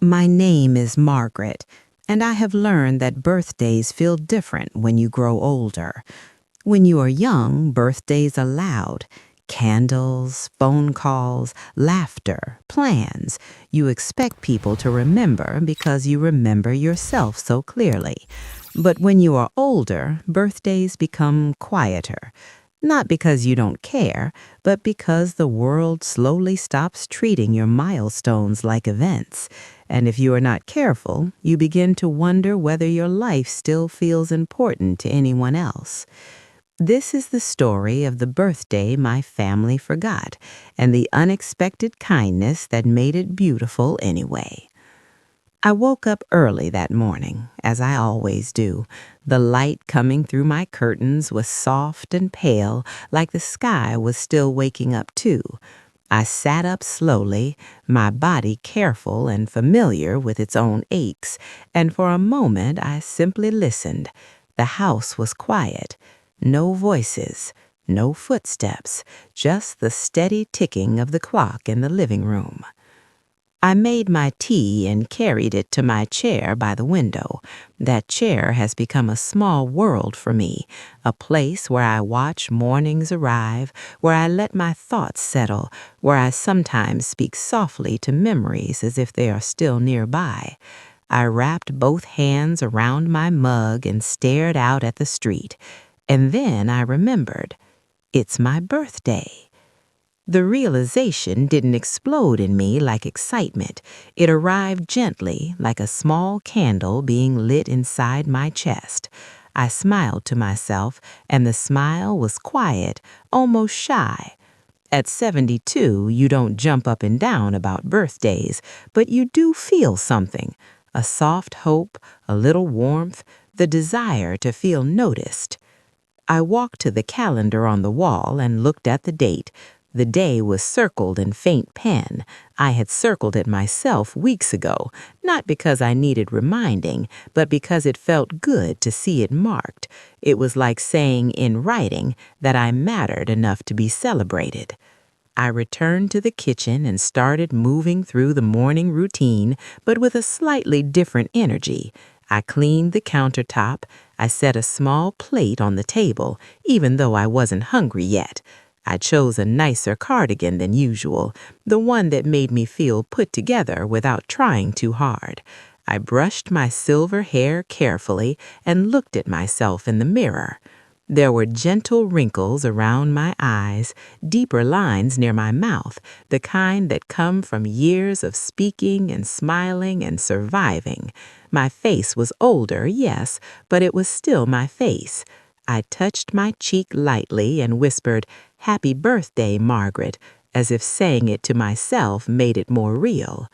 My name is Margaret, and I have learned that birthdays feel different when you grow older. When you are young, birthdays are loud. Candles, phone calls, laughter, plans. You expect people to remember because you remember yourself so clearly. But when you are older, birthdays become quieter. Not because you don't care, but because the world slowly stops treating your milestones like events. And if you are not careful, you begin to wonder whether your life still feels important to anyone else. This is the story of the birthday my family forgot, and the unexpected kindness that made it beautiful anyway. I woke up early that morning, as I always do. The light coming through my curtains was soft and pale, like the sky was still waking up too. I sat up slowly, my body careful and familiar with its own aches, and for a moment I simply listened. The house was quiet. No voices, no footsteps, just the steady ticking of the clock in the living room. I made my tea and carried it to my chair by the window. That chair has become a small world for me, a place where I watch mornings arrive, where I let my thoughts settle, where I sometimes speak softly to memories as if they are still nearby. I wrapped both hands around my mug and stared out at the street. And then I remembered, it's my birthday. The realization didn't explode in me like excitement. It arrived gently, like a small candle being lit inside my chest. I smiled to myself, and the smile was quiet, almost shy. At 72, you don't jump up and down about birthdays, but you do feel something. A soft hope, a little warmth, the desire to feel noticed. I walked to the calendar on the wall and looked at the date. The day was circled in faint pen. I had circled it myself weeks ago, not because I needed reminding, but because it felt good to see it marked. It was like saying in writing that I mattered enough to be celebrated. I returned to the kitchen and started moving through the morning routine, but with a slightly different energy. I cleaned the countertop. I set a small plate on the table, even though I wasn't hungry yet. I chose a nicer cardigan than usual, the one that made me feel put together without trying too hard. I brushed my silver hair carefully and looked at myself in the mirror. There were gentle wrinkles around my eyes, deeper lines near my mouth, the kind that come from years of speaking and smiling and surviving. My face was older, yes, but it was still my face. I touched my cheek lightly and whispered, "Happy birthday, Margaret," as if saying it to myself made it more real.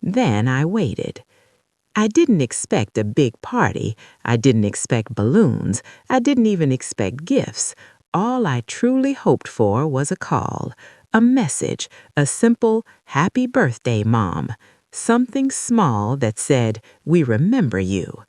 Then I waited. I didn't expect a big party. I didn't expect balloons. I didn't even expect gifts. All I truly hoped for was a call, a message, a simple, "Happy birthday, Mom." Something small that said, "We remember you."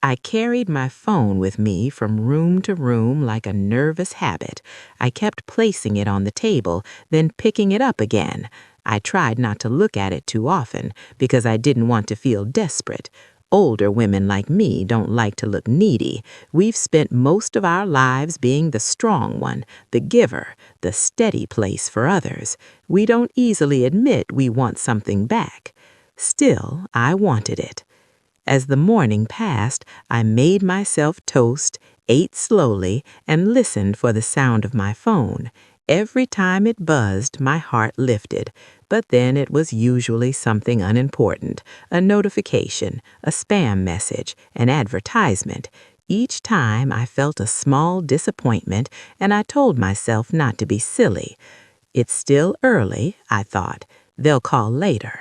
I carried my phone with me from room to room like a nervous habit. I kept placing it on the table, then picking it up again. I tried not to look at it too often because I didn't want to feel desperate. Older women like me don't like to look needy. We've spent most of our lives being the strong one, the giver, the steady place for others. We don't easily admit we want something back. Still, I wanted it. As the morning passed, I made myself toast, ate slowly, and listened for the sound of my phone. Every time it buzzed, my heart lifted, but then it was usually something unimportant, a notification, a spam message, an advertisement. Each time I felt a small disappointment, and I told myself not to be silly. It's still early, I thought. They'll call later.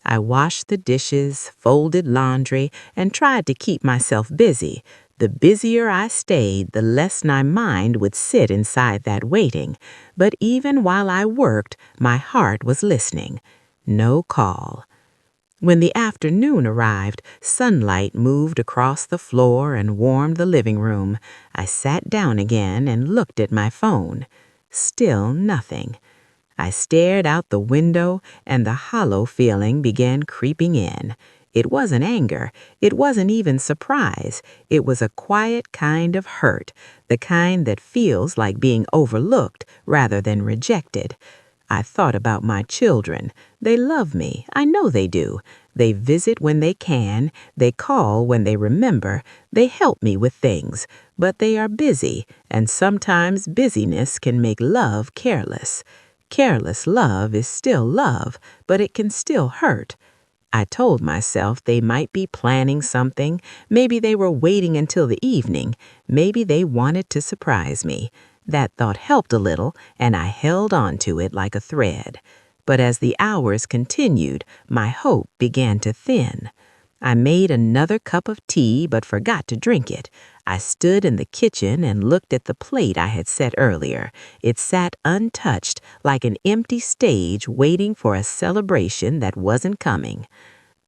I washed the dishes, folded laundry, and tried to keep myself busy. The busier I stayed, the less my mind would sit inside that waiting. But even while I worked, my heart was listening. No call. When the afternoon arrived, sunlight moved across the floor and warmed the living room. I sat down again and looked at my phone. Still nothing. I stared out the window, and the hollow feeling began creeping in. It wasn't anger. It wasn't even surprise. It was a quiet kind of hurt, the kind that feels like being overlooked rather than rejected. I thought about my children. They love me. I know they do. They visit when they can. They call when they remember. They help me with things. But they are busy, and sometimes busyness can make love careless. Careless love is still love, but it can still hurt. I told myself they might be planning something. Maybe they were waiting until the evening. Maybe they wanted to surprise me. That thought helped a little, and I held on to it like a thread. But as the hours continued, my hope began to thin. I made another cup of tea but forgot to drink it. I stood in the kitchen and looked at the plate I had set earlier. It sat untouched, like an empty stage waiting for a celebration that wasn't coming.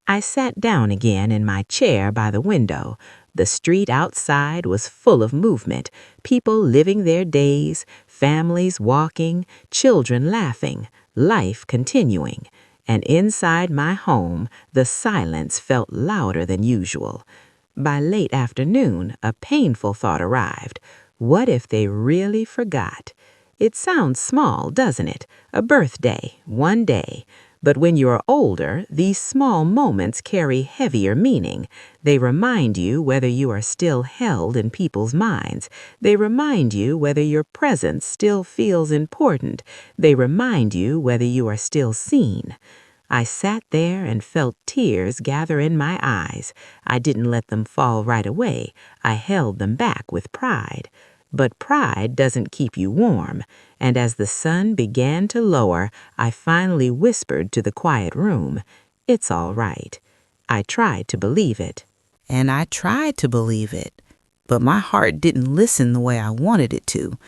I sat down again in my chair by the window. The street outside was full of movement, people living their days, families walking, children laughing, life continuing. And inside my home, the silence felt louder than usual. By late afternoon, a painful thought arrived. What if they really forgot? It sounds small, doesn't it? A birthday, one day. But when you're older, these small moments carry heavier meaning. They remind you whether you are still held in people's minds. They remind you whether your presence still feels important. They remind you whether you are still seen. I sat there and felt tears gather in my eyes. I didn't let them fall right away. I held them back with pride. But pride doesn't keep you warm, and as the sun began to lower, I finally whispered to the quiet room, "It's all right." I tried to believe it. And I tried to believe it, but my heart didn't listen the way I wanted it to.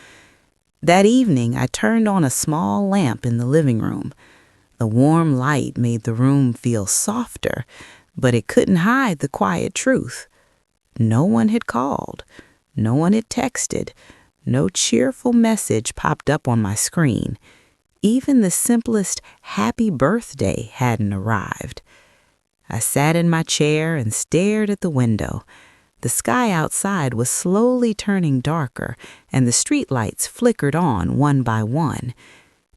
That evening, I turned on a small lamp in the living room. The warm light made the room feel softer, but it couldn't hide the quiet truth. No one had called. No one had texted. No cheerful message popped up on my screen. Even the simplest happy birthday hadn't arrived. I sat in my chair and stared at the window. The sky outside was slowly turning darker, and the streetlights flickered on one by one.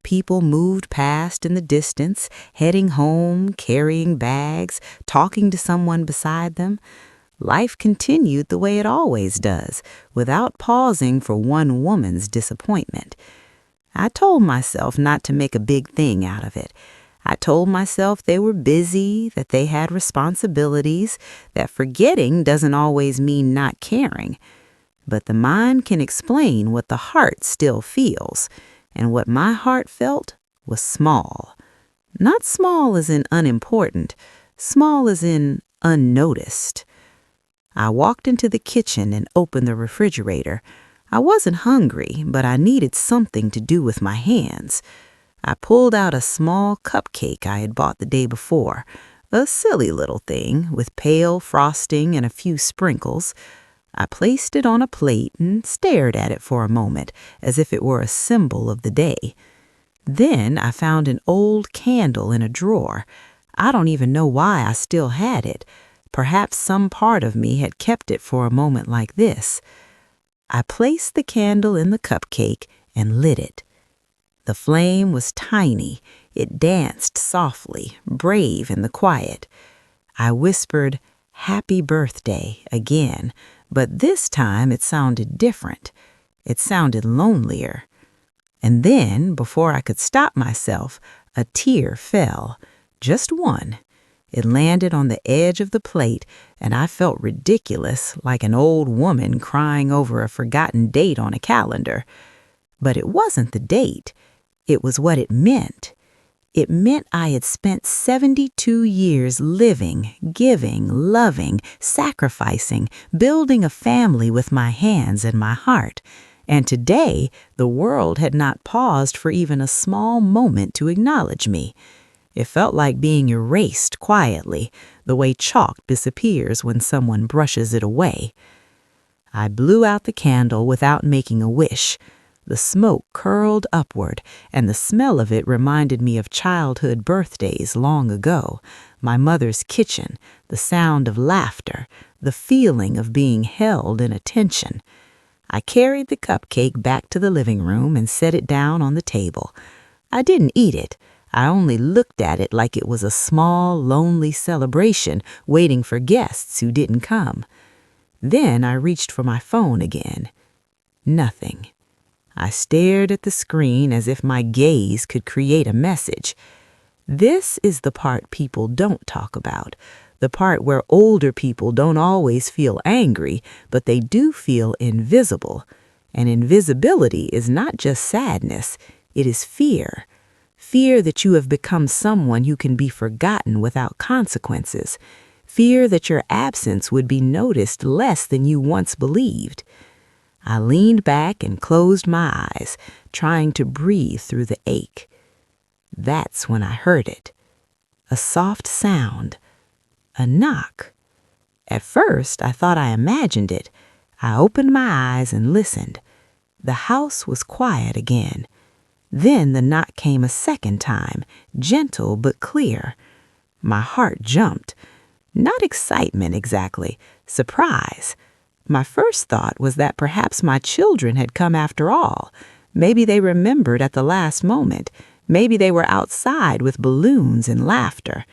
People moved past in the distance, heading home, carrying bags, talking to someone beside them. Life continued the way it always does, without pausing for one woman's disappointment. I told myself not to make a big thing out of it. I told myself they were busy, that they had responsibilities, that forgetting doesn't always mean not caring. But the mind can explain what the heart still feels, and what my heart felt was small. Not small as in unimportant, small as in unnoticed. I walked into the kitchen and opened the refrigerator. I wasn't hungry, but I needed something to do with my hands. I pulled out a small cupcake I had bought the day before, a silly little thing with pale frosting and a few sprinkles. I placed it on a plate and stared at it for a moment, as if it were a symbol of the day. Then I found an old candle in a drawer. I don't even know why I still had it. Perhaps some part of me had kept it for a moment like this. I placed the candle in the cupcake and lit it. The flame was tiny. It danced softly, brave in the quiet. I whispered, "Happy birthday," again, but this time it sounded different. It sounded lonelier. And then, before I could stop myself, a tear fell. Just one. It landed on the edge of the plate, and I felt ridiculous, like an old woman crying over a forgotten date on a calendar. But it wasn't the date. It was what it meant. It meant I had spent 72 years living, giving, loving, sacrificing, building a family with my hands and my heart. And today, the world had not paused for even a small moment to acknowledge me. It felt like being erased quietly, the way chalk disappears when someone brushes it away. I blew out the candle without making a wish. The smoke curled upward, and the smell of it reminded me of childhood birthdays long ago, my mother's kitchen, the sound of laughter, the feeling of being held in attention. I carried the cupcake back to the living room and set it down on the table. I didn't eat it. I only looked at it like it was a small, lonely celebration waiting for guests who didn't come. Then I reached for my phone again. Nothing. I stared at the screen as if my gaze could create a message. This is the part people don't talk about, the part where older people don't always feel angry, but they do feel invisible. And invisibility is not just sadness, it is fear. Fear that you have become someone who can be forgotten without consequences. Fear that your absence would be noticed less than you once believed. I leaned back and closed my eyes, trying to breathe through the ache. That's when I heard it. A soft sound. A knock. At first, I thought I imagined it. I opened my eyes and listened. The house was quiet again. Then the knock came a second time, gentle but clear. My heart jumped. Not excitement exactly, surprise. My first thought was that perhaps my children had come after all. Maybe they remembered at the last moment. Maybe they were outside with balloons and laughter.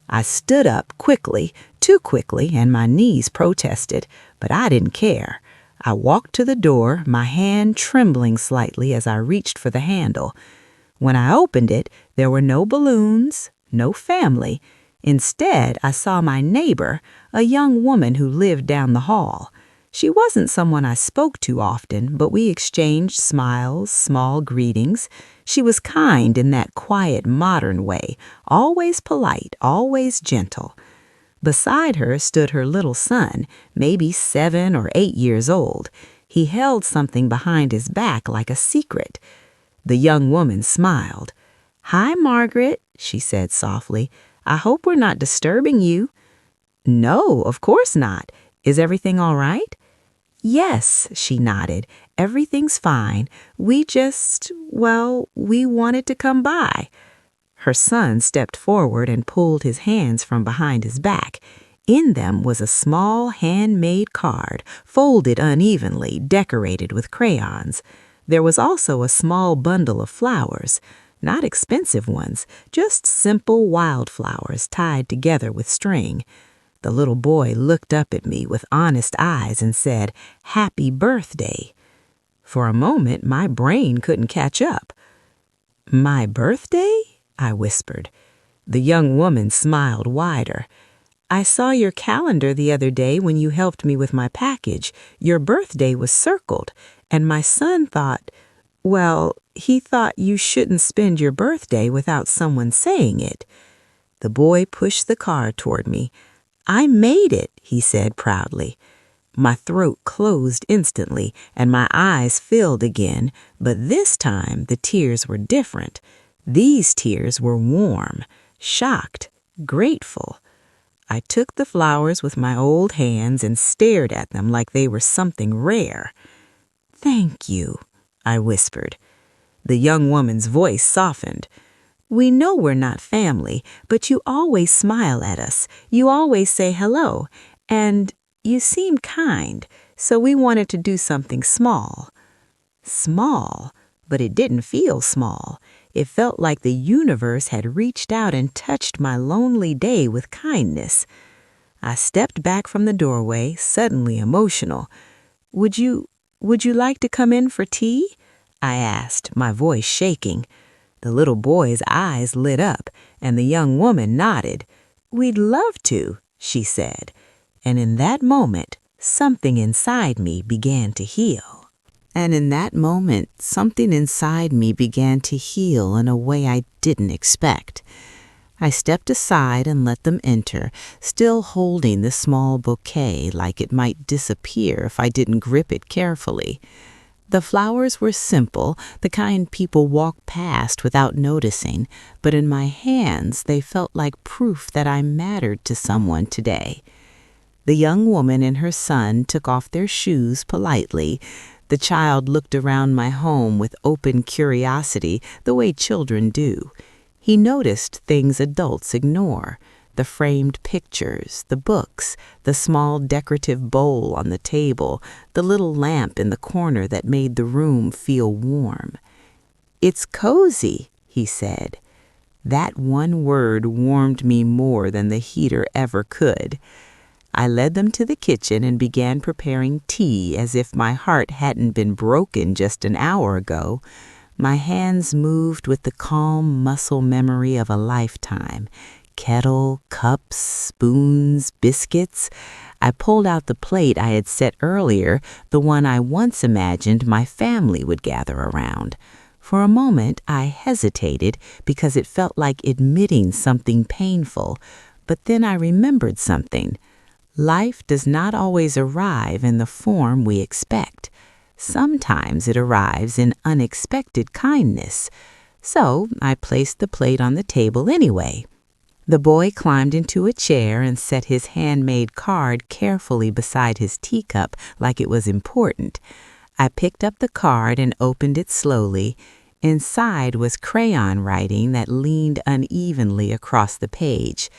I stood up quickly, too quickly, and my knees protested, but I didn't care. I walked to the door, my hand trembling slightly as I reached for the handle. When I opened it, there were no balloons, no family. Instead, I saw my neighbor, a young woman who lived down the hall. She wasn't someone I spoke to often, but we exchanged smiles, small greetings. She was kind in that quiet, modern way, always polite, always gentle. Beside her stood her little son, maybe 7 or 8 years old. He held something behind his back like a secret. The young woman smiled. "Hi, Margaret," she said softly. "I hope we're not disturbing you." "No, of course not. Is everything all right?" "Yes," she nodded. "Everything's fine. We we wanted to come by." Her son stepped forward and pulled his hands from behind his back. In them was a small handmade card, folded unevenly, decorated with crayons. There was also a small bundle of flowers, not expensive ones, just simple wildflowers tied together with string. The little boy looked up at me with honest eyes and said, "Happy birthday." For a moment, my brain couldn't catch up. "My birthday?" I whispered. The young woman smiled wider. "I saw your calendar the other day when you helped me with my package. Your birthday was circled, and my son thought, he thought you shouldn't spend your birthday without someone saying it." The boy pushed the card toward me. "I made it," he said proudly. My throat closed instantly, and my eyes filled again, but this time the tears were different. These tears were warm, shocked, grateful. I took the flowers with my old hands and stared at them like they were something rare. "Thank you," I whispered. The young woman's voice softened. "We know we're not family, but you always smile at us. You always say hello, and you seem kind, so we wanted to do something small." Small, but it didn't feel small. It felt like the universe had reached out and touched my lonely day with kindness. I stepped back from the doorway, suddenly emotional. Would you like to come in for tea?" I asked, my voice shaking. The little boy's eyes lit up, and the young woman nodded. "We'd love to," she said. And in that moment, something inside me began to heal. Something inside me began to heal in a way I didn't expect. I stepped aside and let them enter, still holding the small bouquet like it might disappear if I didn't grip it carefully. The flowers were simple, the kind people walk past without noticing, but in my hands they felt like proof that I mattered to someone today. The young woman and her son took off their shoes politely. The child looked around my home with open curiosity, the way children do. He noticed things adults ignore: the framed pictures, the books, the small decorative bowl on the table, the little lamp in the corner that made the room feel warm. "It's cozy," he said. That one word warmed me more than the heater ever could. I led them to the kitchen and began preparing tea as if my heart hadn't been broken just an hour ago. My hands moved with the calm muscle memory of a lifetime. Kettle, cups, spoons, biscuits. I pulled out the plate I had set earlier, the one I once imagined my family would gather around. For a moment, I hesitated because it felt like admitting something painful, but then I remembered something. Life does not always arrive in the form we expect. Sometimes it arrives in unexpected kindness. So I placed the plate on the table anyway. The boy climbed into a chair and set his handmade card carefully beside his teacup like it was important. I picked up the card and opened it slowly. Inside was crayon writing that leaned unevenly across the page.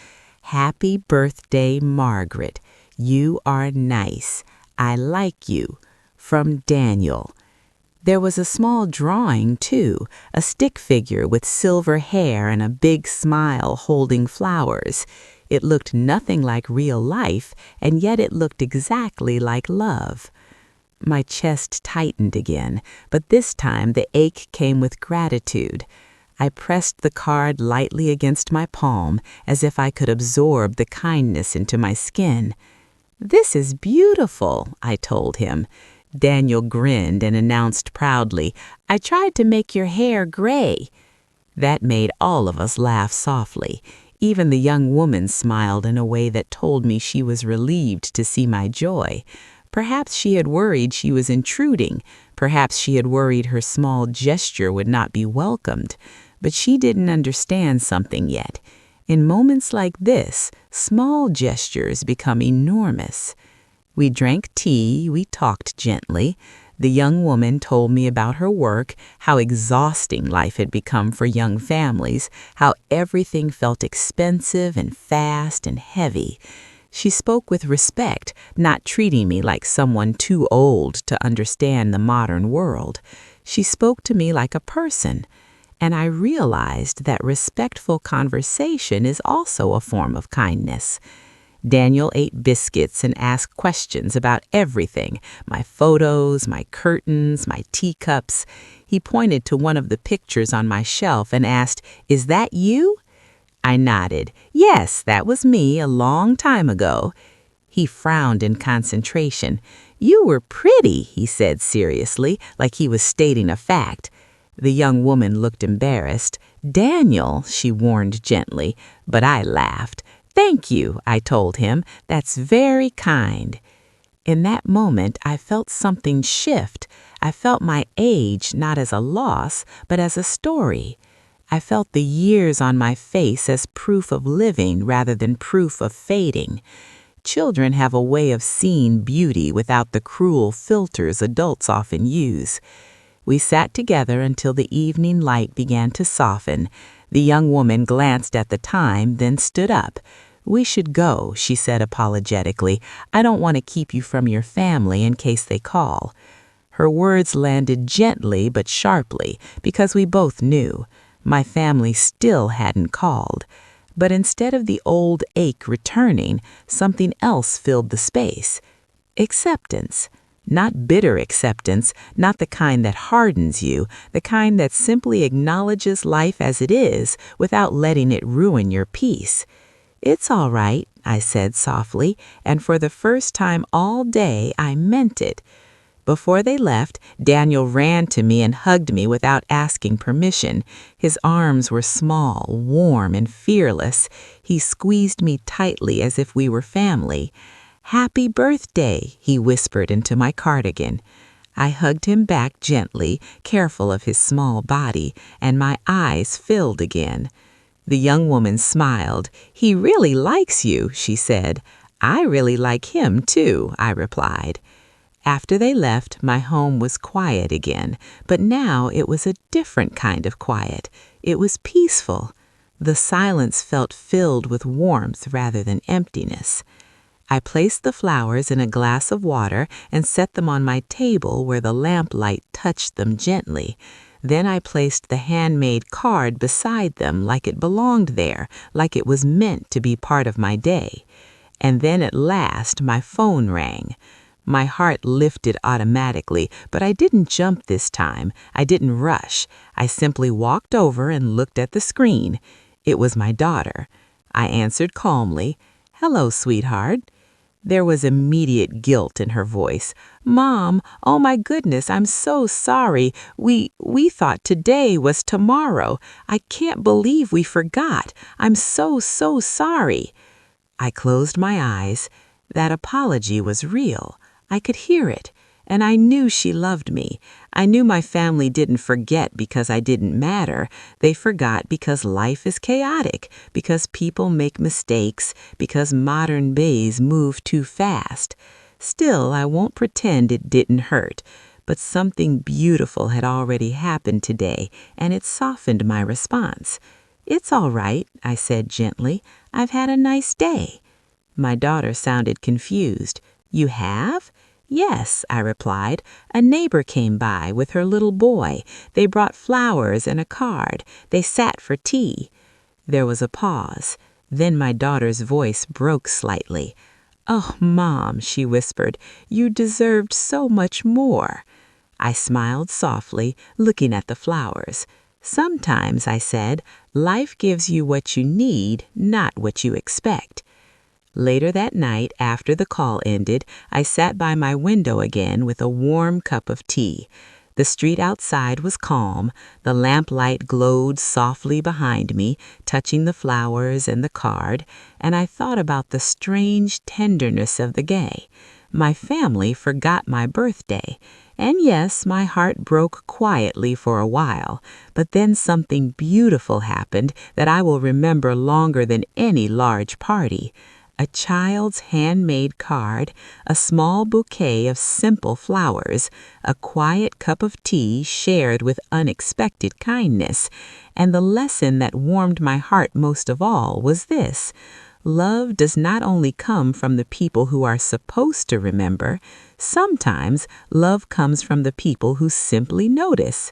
"Happy birthday, Margaret. You are nice. I like you. From Daniel." There was a small drawing, too, a stick figure with silver hair and a big smile holding flowers. It looked nothing like real life, and yet it looked exactly like love. My chest tightened again, but this time the ache came with gratitude. I pressed the card lightly against my palm, as if I could absorb the kindness into my skin. "This is beautiful," I told him. Daniel grinned and announced proudly, "I tried to make your hair gray." That made all of us laugh softly. Even the young woman smiled in a way that told me she was relieved to see my joy. Perhaps she had worried she was intruding. Perhaps she had worried her small gesture would not be welcomed. But she didn't understand something yet. In moments like this, small gestures become enormous. We drank tea, we talked gently. The young woman told me about her work, how exhausting life had become for young families, how everything felt expensive and fast and heavy. She spoke with respect, not treating me like someone too old to understand the modern world. She spoke to me like a person, and I realized that respectful conversation is also a form of kindness. Daniel ate biscuits and asked questions about everything: my photos, my curtains, my teacups. He pointed to one of the pictures on my shelf and asked, "Is that you?" I nodded. "Yes, that was me a long time ago." He frowned in concentration. "You were pretty," he said seriously, like he was stating a fact. The young woman looked embarrassed. "Daniel," she warned gently, but I laughed. "Thank you," I told him. "That's very kind." In that moment, I felt something shift. I felt my age not as a loss, but as a story. I felt the years on my face as proof of living rather than proof of fading. Children have a way of seeing beauty without the cruel filters adults often use. We sat together until the evening light began to soften. The young woman glanced at the time, then stood up. "We should go," she said apologetically. "I don't want to keep you from your family in case they call." Her words landed gently but sharply because we both knew. My family still hadn't called. But instead of the old ache returning, something else filled the space. Acceptance. Not bitter acceptance, not the kind that hardens you, the kind that simply acknowledges life as it is without letting it ruin your peace. "It's all right," I said softly, and for the first time all day I meant it. Before they left, Daniel ran to me and hugged me without asking permission. His arms were small, warm, and fearless. He squeezed me tightly as if we were family. "Happy birthday," he whispered into my cardigan. I hugged him back gently, careful of his small body, and my eyes filled again. The young woman smiled. "He really likes you," she said. "I really like him, too," I replied. After they left, my home was quiet again, but now it was a different kind of quiet. It was peaceful. The silence felt filled with warmth rather than emptiness. I placed the flowers in a glass of water and set them on my table where the lamplight touched them gently. Then I placed the handmade card beside them like it belonged there, like it was meant to be part of my day. And then at last my phone rang. My heart lifted automatically, but I didn't jump this time. I didn't rush. I simply walked over and looked at the screen. It was my daughter. I answered calmly, "Hello, sweetheart." There was immediate guilt in her voice. "Mom, oh my goodness, I'm so sorry. We thought today was tomorrow. I can't believe we forgot. I'm so sorry." I closed my eyes. That apology was real. I could hear it, and I knew she loved me. I knew my family didn't forget because I didn't matter. They forgot because life is chaotic, because people make mistakes, because modern days move too fast. Still, I won't pretend it didn't hurt, but something beautiful had already happened today, and it softened my response. "It's all right," I said gently. "I've had a nice day." My daughter sounded confused. "You have?" "Yes," I replied. "A neighbor came by with her little boy. They brought flowers and a card. They sat for tea." There was a pause. Then my daughter's voice broke slightly. "Oh, Mom," she whispered, "you deserved so much more." I smiled softly, looking at the flowers. "Sometimes," I said, "life gives you what you need, not what you expect." Later that night, after the call ended, I sat by my window again with a warm cup of tea. The street outside was calm. The lamplight glowed softly behind me, touching the flowers and the card, and I thought about the strange tenderness of the day. My family forgot my birthday, and yes, my heart broke quietly for a while, but then something beautiful happened that I will remember longer than any large party. A child's handmade card, a small bouquet of simple flowers, a quiet cup of tea shared with unexpected kindness, and the lesson that warmed my heart most of all was this: love does not only come from the people who are supposed to remember, sometimes love comes from the people who simply notice.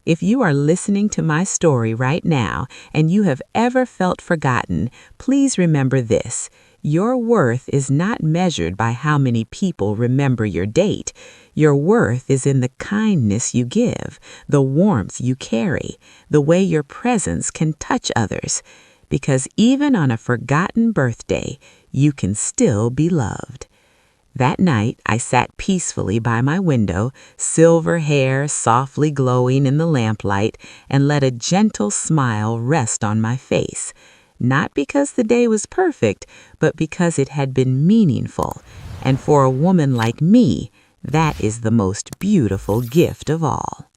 If you are listening to my story right now and you have ever felt forgotten, please remember this. Your worth is not measured by how many people remember your date. Your worth is in the kindness you give, the warmth you carry, the way your presence can touch others. Because even on a forgotten birthday, you can still be loved. That night, I sat peacefully by my window, silver hair softly glowing in the lamplight, and let a gentle smile rest on my face. Not because the day was perfect, but because it had been meaningful. And for a woman like me, that is the most beautiful gift of all.